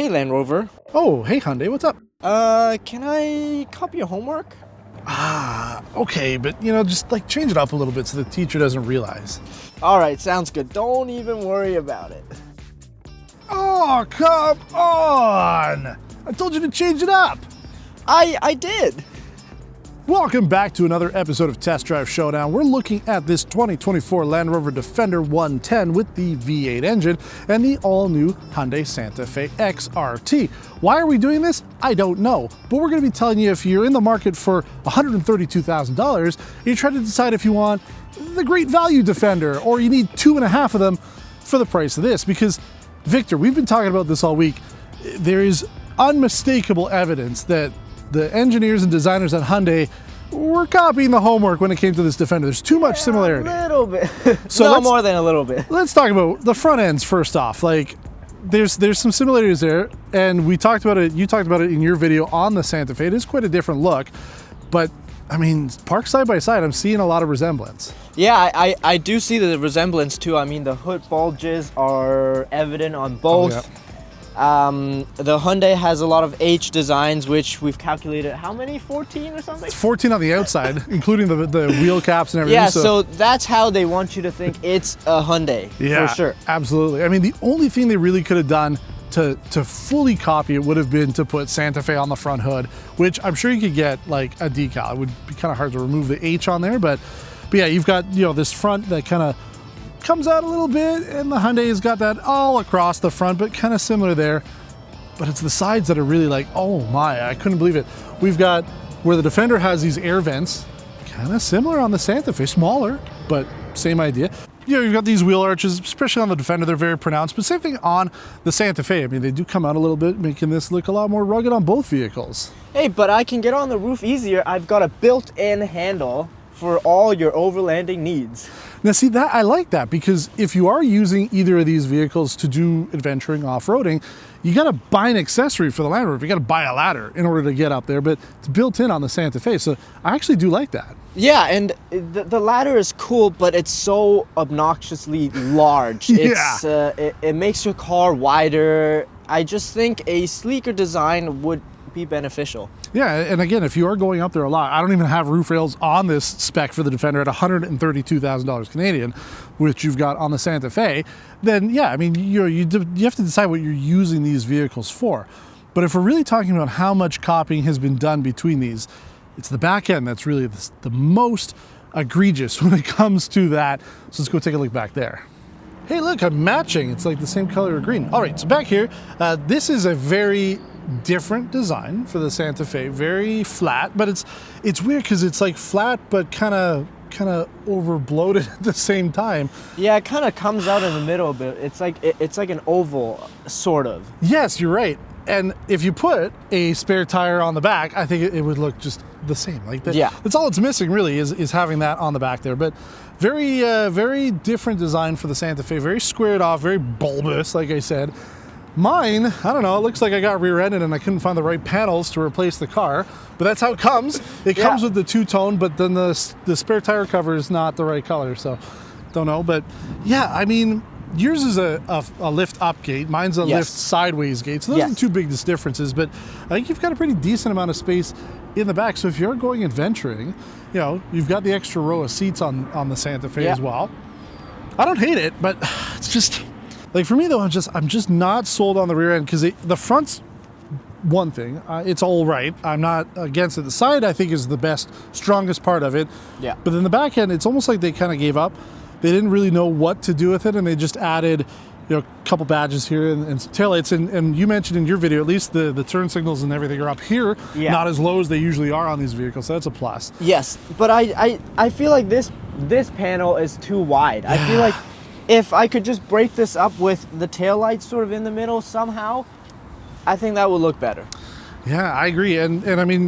Hey, Land Rover. Oh, hey Hyundai, what's up? Can I copy your homework? Okay, but just like change it up a little bit so the teacher doesn't realize. All right, sounds good. Don't even worry about it. Oh, come on! I told you to change it up! I did. Welcome back to another episode of Test Drive Showdown. We're looking at this 2024 Land Rover Defender 110 with the V8 engine and the all-new Hyundai Santa Fe XRT. Why are we doing this? I don't know, but we're going to be telling you if you're in the market for $132,000 and you're trying to decide if you want the great value Defender or you need 2.5 of them for the price of this. Because, Victor, we've been talking about this all week. There is unmistakable evidence that the engineers and designers at Hyundai were copying the homework when it came to this Defender. There's too much similarity. A little bit. So no more than a little bit. Let's talk about the front ends first off. Like, there's some similarities there, and we talked about it. You talked about it in your video on the Santa Fe. It is quite a different look, but I mean, parked side by side, I'm seeing a lot of resemblance. Yeah, I do see the resemblance too. I mean, the hood bulges are evident on both. Oh, yeah. The Hyundai has a lot of H designs, which we've calculated how many, 14 or something? It's 14 on the outside, including the wheel caps and everything. Yeah, so that's how they want you to think it's a Hyundai, yeah, for sure. Absolutely. I mean, the only thing they really could have done to fully copy it would have been to put Santa Fe on the front hood, which I'm sure you could get like a decal. It would be kind of hard to remove the H on there, but yeah, you've got this front that kind of comes out a little bit, and the Hyundai has got that all across the front, but kind of similar there. But it's the sides that are really like, oh my, I couldn't believe it. We've got where the Defender has these air vents, kind of similar on the Santa Fe, smaller, but same idea. You've got these wheel arches, especially on the Defender, they're very pronounced, but same thing on the Santa Fe. I mean, they do come out a little bit, making this look a lot more rugged on both vehicles. Hey, but I can get on the roof easier. I've got a built-in handle for all your overlanding needs. Now see, that I like that, because if you are using either of these vehicles to do adventuring, off-roading, you gotta buy an accessory for the Land Rover. You gotta buy a ladder in order to get up there, but it's built in on the Santa Fe, so I actually do like that. Yeah, and the ladder is cool, but it's so obnoxiously large. Yeah. It makes your car wider. I just think a sleeker design would be beneficial. Yeah, and again, if you are going up there a lot, I don't even have roof rails on this spec for the Defender at $132,000 Canadian, which you've got on the Santa Fe, then yeah, I mean, you have to decide what you're using these vehicles for. But if we're really talking about how much copying has been done between these, it's the back end that's really the most egregious when it comes to that. So let's go take a look back there. Hey, look, I'm matching. It's like the same color of green. All right, so back here, this is a very different design for the Santa Fe, very flat, but it's weird because it's like flat but kind of over bloated at the same time. Yeah, it kind of comes out in the middle a bit. It's like an oval, sort of. Yes, you're right. And if you put a spare tire on the back, I think it would look just the same. Like that. Yeah. That's all it's missing really is having that on the back there. But very different design for the Santa Fe. Very squared off, very bulbous, like I said. Mine, I don't know, it looks like I got rear-ended and I couldn't find the right panels to replace the car, but that's how it comes. It comes with the two-tone, but then the spare tire cover is not the right color, so don't know. But yeah, I mean, yours is a lift up gate, mine's a lift sideways gate, so those are the two biggest differences, but I think you've got a pretty decent amount of space in the back, so if you're going adventuring, you've got the extra row of seats on the Santa Fe as well. I don't hate it, but it's just... Like for me though, I'm just not sold on the rear end, because the front's one thing. It's all right. I'm not against it. The side I think is the best, strongest part of it. Yeah. But then the back end, it's almost like they kind of gave up. They didn't really know what to do with it, and they just added, a couple badges here and some taillights. And you mentioned in your video, at least the turn signals and everything are up here, not as low as they usually are on these vehicles. So that's a plus. Yes, but I feel like this panel is too wide. I feel like if I could just break this up with the taillights sort of in the middle somehow, I think that would look better. Yeah, I agree. And I mean,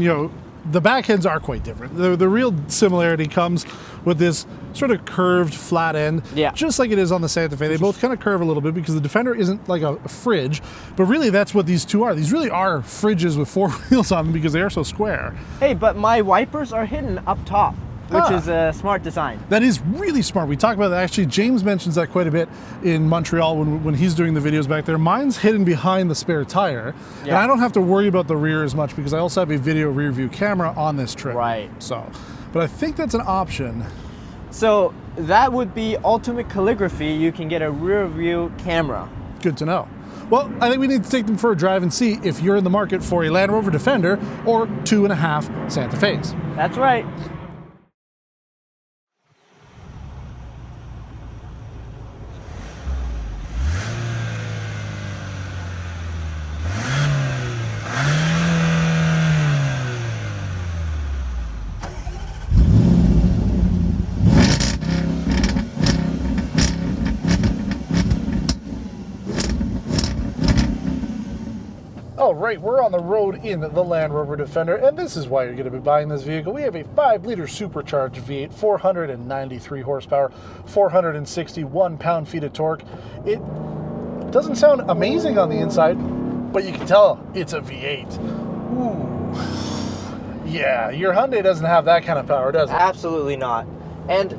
the back ends are quite different. The real similarity comes with this sort of curved flat end, just like it is on the Santa Fe. They both kind of curve a little bit because the Defender isn't like a fridge, but really that's what these two are. These really are fridges with four wheels on them because they are so square. Hey, but my wipers are hidden up top. which is a smart design. That is really smart. We talk about that. Actually, James mentions that quite a bit in Montreal when he's doing the videos back there. Mine's hidden behind the spare tire, and I don't have to worry about the rear as much because I also have a video rear view camera on this trim. Right. So, but I think that's an option. So that would be ultimate calligraphy. You can get a rear view camera. Good to know. Well, I think we need to take them for a drive and see if you're in the market for a Land Rover Defender or 2.5 Santa Fe's. That's right. All right, we're on the road in the Land Rover Defender, and this is why you're going to be buying this vehicle. We have a 5-liter supercharged V8, 493 horsepower, 461 pound-feet of torque. It doesn't sound amazing on the inside, but you can tell it's a V8. Ooh. Yeah, your Hyundai doesn't have that kind of power, does it? Absolutely not. And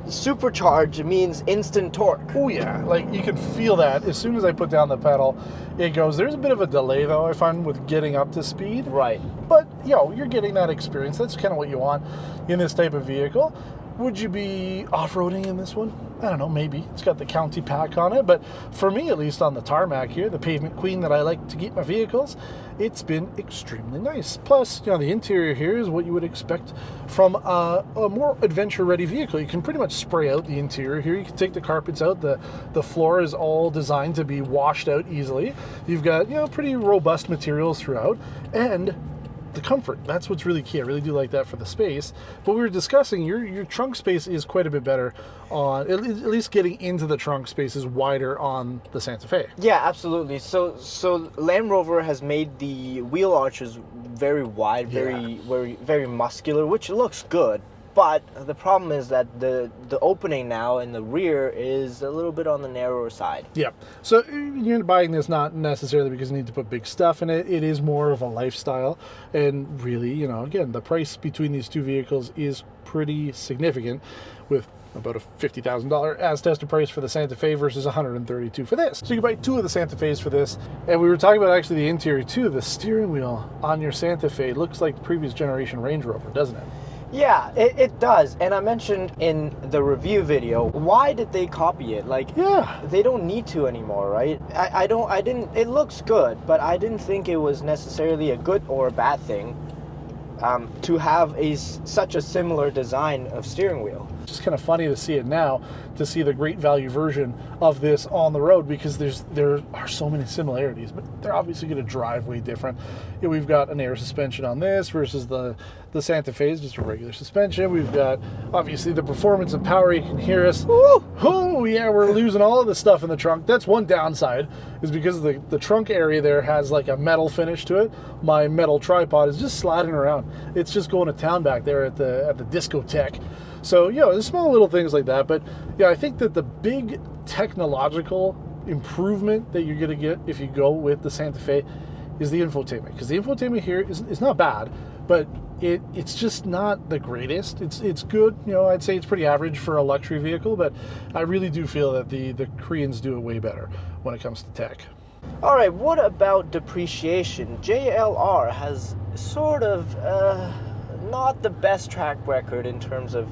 supercharge means instant torque. Oh yeah, like you can feel that as soon as I put down the pedal, it goes. There's a bit of a delay though, I find, with getting up to speed. Right. But you're getting that experience. That's kind of what you want in this type of vehicle. Would you be off-roading in this one? I don't know, maybe. It's got the county pack on it, but for me, at least on the tarmac here, the pavement queen that I like to keep my vehicles, it's been extremely nice. Plus, the interior here is what you would expect from a more adventure-ready vehicle. You can pretty much spray out the interior here. You can take the carpets out. The floor is all designed to be washed out easily. You've got, pretty robust materials throughout, and the comfort, that's what's really key. I really do like that for the space. But we were discussing your trunk space is quite a bit better on, at least getting into the trunk space is wider on the Santa Fe. Yeah, absolutely. So Land Rover has made the wheel arches very wide, very muscular, which looks good. But the problem is that the opening now in the rear is a little bit on the narrower side. Yeah. So you're buying this not necessarily because you need to put big stuff in it. It is more of a lifestyle. And really, again, the price between these two vehicles is pretty significant, with about a $50,000 as tested price for the Santa Fe versus $132,000 for this. So you can buy two of the Santa Fe's for this. And we were talking about actually the interior too. The steering wheel on your Santa Fe looks like the previous generation Range Rover, doesn't it? Yeah, it does. And I mentioned in the review video, why did they copy it? They don't need to anymore, right? It looks good, but I didn't think it was necessarily a good or a bad thing to have such a similar design of steering wheel. It's just kind of funny to see it now, to see the great value version of this on the road, because there are so many similarities, but they're obviously going to drive way different. We've got an air suspension on this versus the Santa Fe is just a regular suspension. We've got obviously the performance and power. You can hear us. Oh yeah, we're losing all of the stuff in the trunk. That's one downside, is because the trunk area there has like a metal finish to it. My metal tripod is just sliding around. It's just going to town back there at the discotheque. So, there's small little things like that. But, I think that the big technological improvement that you're going to get if you go with the Santa Fe is the infotainment. Because the infotainment here is not bad, but it's just not the greatest. It's good. I'd say it's pretty average for a luxury vehicle, but I really do feel that the Koreans do it way better when it comes to tech. All right, what about depreciation? JLR has sort of not the best track record in terms of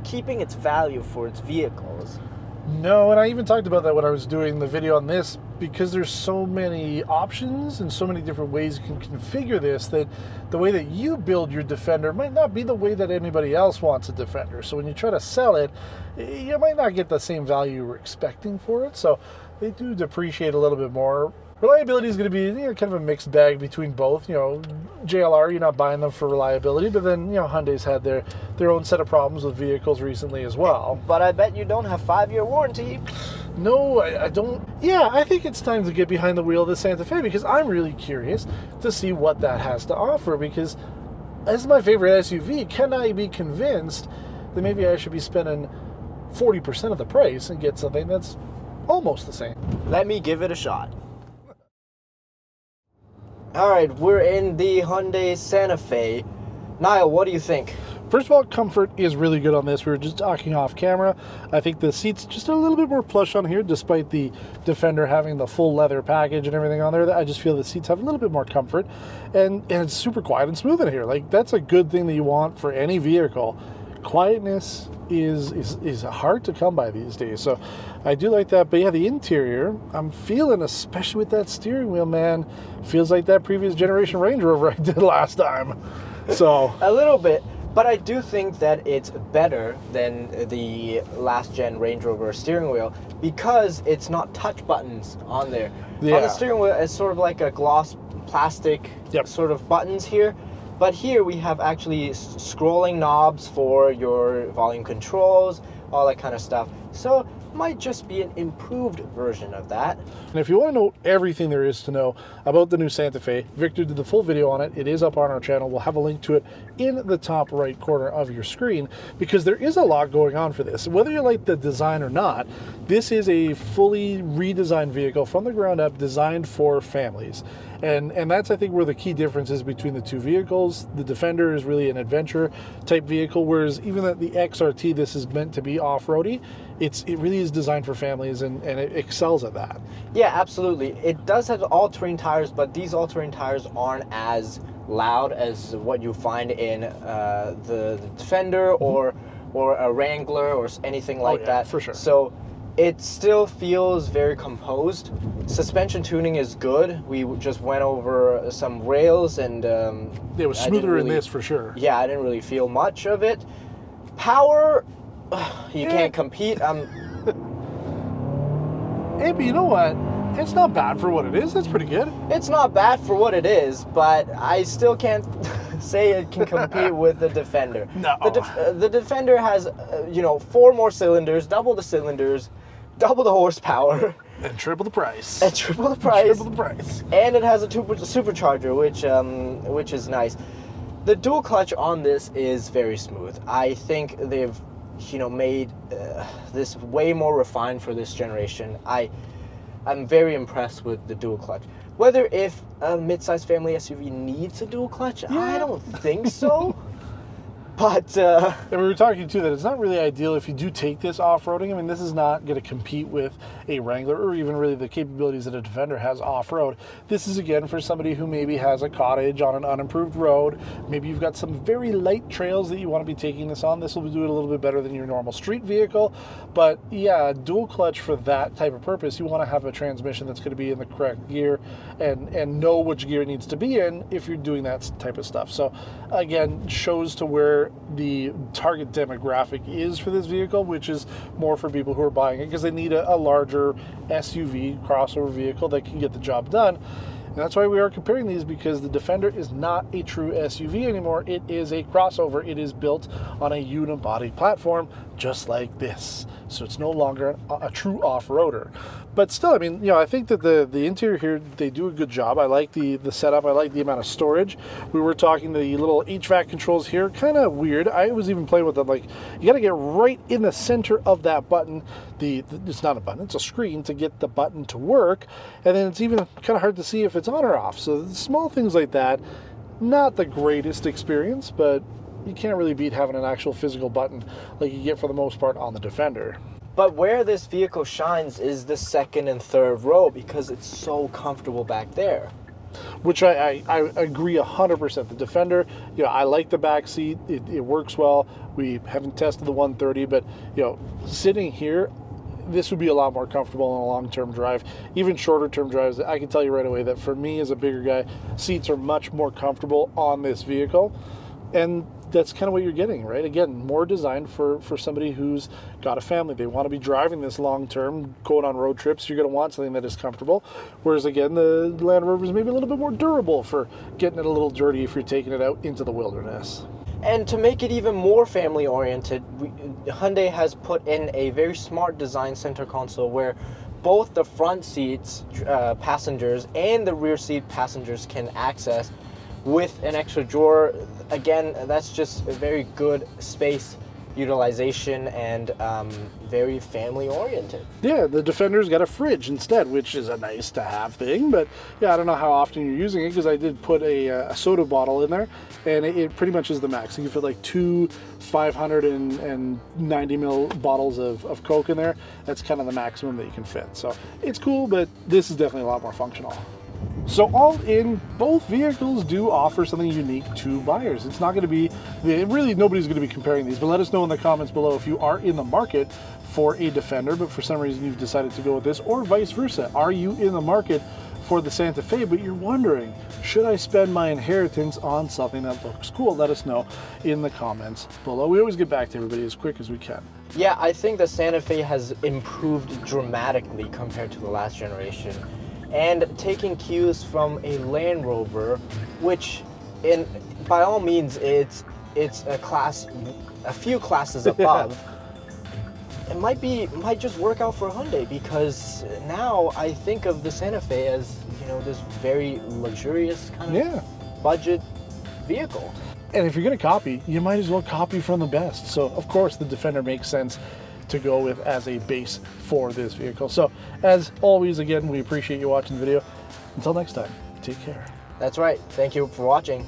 keeping its value for its vehicles. No, and I even talked about that when I was doing the video on this, because there's so many options and so many different ways you can configure this, that the way that you build your Defender might not be the way that anybody else wants a Defender. So when you try to sell it, you might not get the same value you were expecting for it. So they do depreciate a little bit more. Reliability is going to be kind of a mixed bag between both. JLR, you're not buying them for reliability, but then Hyundai's had their own set of problems with vehicles recently as well. But I bet you don't have 5-year warranty. No, I don't. Yeah, I think it's time to get behind the wheel of the Santa Fe, because I'm really curious to see what that has to offer, because as my favorite SUV, can I be convinced that maybe I should be spending 40% of the price and get something that's almost the same? Let me give it a shot. All right, we're in the Hyundai Santa Fe. Nile, what do you think? First of all, comfort is really good on this. We were just talking off camera. I think the seat's just a little bit more plush on here, despite the Defender having the full leather package and everything on there. I just feel the seats have a little bit more comfort, and it's super quiet and smooth in here. Like, that's a good thing that you want for any vehicle. Quietness is hard to come by these days, so I do like that. But yeah, the interior, I'm feeling, especially with that steering wheel, man, feels like that previous generation Range Rover I did last time. So a little bit. But I do think that it's better than the last gen Range Rover steering wheel because it's not touch buttons on there. Yeah. On the steering wheel, it's sort of like a gloss plastic sort of buttons here. But here we have actually scrolling knobs for your volume controls, all that kind of stuff. So it might just be an improved version of that. And if you want to know everything there is to know about the new Santa Fe, Victor did the full video on it. It is up on our channel. We'll have a link to it in the top right corner of your screen, because there is a lot going on for this. Whether you like the design or not, this is a fully redesigned vehicle from the ground up, designed for families. And that's, I think, where the key difference is between the two vehicles. The Defender is really an adventure type vehicle, whereas even the XRT, this is meant to be off-roady. It really is designed for families, and it excels at that. Yeah, absolutely. It does have all-terrain tires, but these all-terrain tires aren't as loud as what you find in the Defender or a Wrangler or anything like that. For sure. So it still feels very composed. Suspension tuning is good. We just went over some rails, and it was smoother in this for sure. Yeah, I didn't really feel much of it. Power, you can't compete. Hey, but you know what? It's not bad for what it is. It's pretty good. It's not bad for what it is, but I still can't say it can compete with the Defender. No. The Defender has, 4 more cylinders, double the cylinders, double the horsepower. And triple the price. And triple the price. Triple the price. And it has a supercharger, which is nice. The dual clutch on this is very smooth. I think they've, made this way more refined for this generation. I'm very impressed with the dual clutch. Whether if a mid-sized family SUV needs a dual clutch, I don't think so. But and we were talking too that it's not really ideal if you do take this off-roading. I mean, this is not going to compete with a Wrangler or even really the capabilities that a Defender has off-road. This is again for somebody who maybe has a cottage on an unimproved road. Maybe you've got some very light trails that you want to be taking this on. This will do it a little bit better than your normal street vehicle. But yeah, dual clutch for that type of purpose, you want to have a transmission that's going to be in the correct gear and know which gear it needs to be in if you're doing that type of stuff. So again, shows to where the target demographic is for this vehicle, which is more for people who are buying it because they need a larger SUV crossover vehicle that can get the job done. And that's why we are comparing these, because the Defender is not a true SUV anymore. It is a crossover. It is built on a unibody platform just like this. So it's no longer a true off-roader. But still, I mean, I think that the interior here, they do a good job. I like the setup. I like the amount of storage. We were talking the little HVAC controls here, kind of weird. I was even playing with them. Like, you got to get right in the center of that button. It's not a button, it's a screen to get the button to work. And then it's even kind of hard to see if it's on or off. So small things like that, not the greatest experience, but you can't really beat having an actual physical button like you get for the most part on the Defender. But where this vehicle shines is the second and third row, because it's so comfortable back there. Which I agree 100%. The Defender, I like the back seat. It works well. We haven't tested the 130, but sitting here, this would be a lot more comfortable on a long-term drive, even shorter-term drives. I can tell you right away that for me as a bigger guy, seats are much more comfortable on this vehicle. And that's kind of what you're getting, right? Again, more designed for somebody who's got a family. They want to be driving this long-term, going on road trips. You're going to want something that is comfortable. Whereas, again, the Land Rover is maybe a little bit more durable for getting it a little dirty if you're taking it out into the wilderness. And to make it even more family-oriented, Hyundai has put in a very smart design center console where both the front seats passengers and the rear seat passengers can access with an extra drawer. Again, that's just a very good space. utilization and very family oriented. Yeah, the Defender's got a fridge instead, which is a nice to have thing, but yeah, I don't know how often you're using it because I did put a soda bottle in there, and it pretty much is the max. You can fit like two 590 ml bottles of Coke in there. That's kind of the maximum that you can fit. So it's cool, but this is definitely a lot more functional. So all in, both vehicles do offer something unique to buyers. It's not going to be, really nobody's going to be comparing these, but let us know in the comments below if you are in the market for a Defender, but for some reason you've decided to go with this, or vice versa. Are you in the market for the Santa Fe, but you're wondering, should I spend my inheritance on something that looks cool? Let us know in the comments below. We always get back to everybody as quick as we can. Yeah, I think the Santa Fe has improved dramatically compared to the last generation. And taking cues from a Land Rover, which by all means it's a few classes above. It might just work out for Hyundai, because now I think of the Santa Fe as, you know, this very luxurious kind of budget vehicle. And if you're going to copy, you might as well copy from the best. So of course the Defender makes sense to go with as a base for this vehicle. So as always, again, we appreciate you watching the video. Until next time, take care. That's right. Thank you for watching.